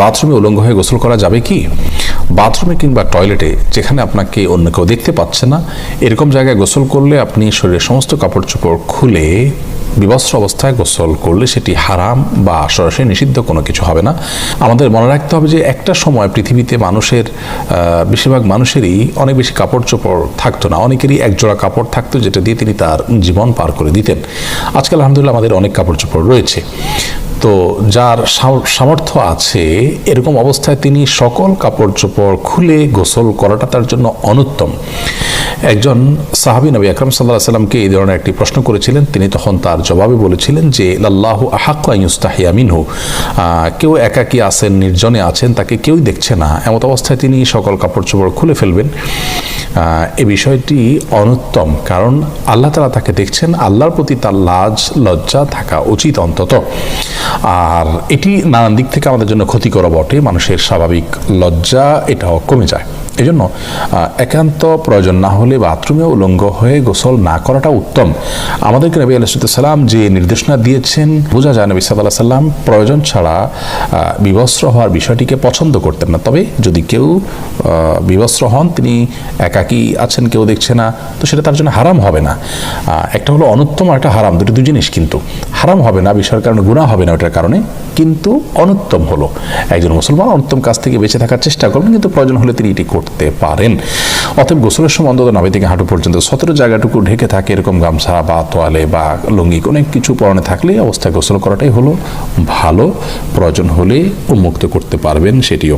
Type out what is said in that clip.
বাথরুমে উলঙ্গ হয়ে গোসল করা যাবে কি? বাথরুমে কিংবা টয়লেটে যেখানে আপনাকে অন্য কেউ দেখতে পাচ্ছে না এরকম জায়গায় গোসল করলে আপনি শরীরের সমস্ত কাপড় চোপড় খুলে বিবস্ত্র অবস্থায় গোসল করলে সেটি হারাম বা সরাসরি নিষিদ্ধ কোনো কিছু হবে না। আমাদের মনে রাখতে হবে যে একটা সময় পৃথিবীতে মানুষের বেশিরভাগ মানুষেরই অনেক বেশি কাপড় চোপড় থাকতো না, অনেকেরই একজোড়া কাপড় থাকতো যেটা দিয়ে তিনি তার জীবন পার করে দিতেন। আজকাল আলহামদুলিল্লাহ আমাদের অনেক কাপড় চোপড় রয়েছে। তো যার সামর্থ্য আছে এরকম অবস্থায় তিনি সকল কাপড় চোপড় খুলে গোসল করাটা তার জন্য অনুত্তম। একজন সাহাবী নবী আকরাম সাল্লাল্লাহু আলাইহি ওয়াসাল্লামকে এই ধরনের একটি প্রশ্ন করেছিলেন, তিনি তখন তার জবাবে বলেছিলেন যে লাল্লাহু আহাক্কু আন ইউস্তাহিয়া মিনহু, কেউ একাকী আছেন, নির্জনে আছেন, তাকে কেউই দেখছে না, এমত অবস্থায় তিনি সকল কাপড় চোপড় খুলে ফেলবেন। এ বিষয়টি অনুত্তম, কারণ আল্লাহ তাআলা তাকে দেখছেন, আল্লাহর প্রতি তার লাজ লজ্জা থাকা উচিত অন্তত। আর এটি নানান দিক থেকে আমাদের জন্য ক্ষতিকর বটে, মানুষের স্বাভাবিক লজ্জা এটাও কমে যায়। এই জন্য একান্ত প্রয়োজন না হলে বাথরুমে উলঙ্গ হয়ে গোসল না করাটা উত্তম। আমাদেরকে নবী আলাইহিস সালাম যে নির্দেশনা দিয়েছেন, বোঝা যায় নবী সাল্লাল্লাহু আলাইহি সাল্লাম প্রয়োজন ছাড়া বিবস্ত্র হওয়ার বিষয়টিকে পছন্দ করতেন না। তবে যদি কেউ বিবস্ত্র হন, তিনি একাকী আছেন, কেউ দেখছে না, তো সেটা তার জন্য হারাম হবে না। একটা হলো অনুত্তম আর একটা হারাম, দুটো দুই জিনিস, কিন্তু হারাম হবে না বিষয়ের কারণে, গুনাহ হবে না ওটার কারণে, কিন্তু অনুত্তম হলো একজন মুসলমান অনুত্তম কাজ থেকে বেঁচে থাকার চেষ্টা করবেন, কিন্তু প্রয়োজন হলে তিনি এটি করতে পারেন। অতএব গোসলের সময় অন্তত নাভি থেকে হাঁটু পর্যন্ত সতেরো জায়গাটুকু ঢেকে থাকে এরকম গামছা বা তোয়ালে বা লুঙ্গি অনেক কিছু পরনে থাকলে অবস্থায় গোসল করাটাই হলো ভালো। প্রয়োজন হলে উন্মুক্ত করতে পারবেন সেটিও।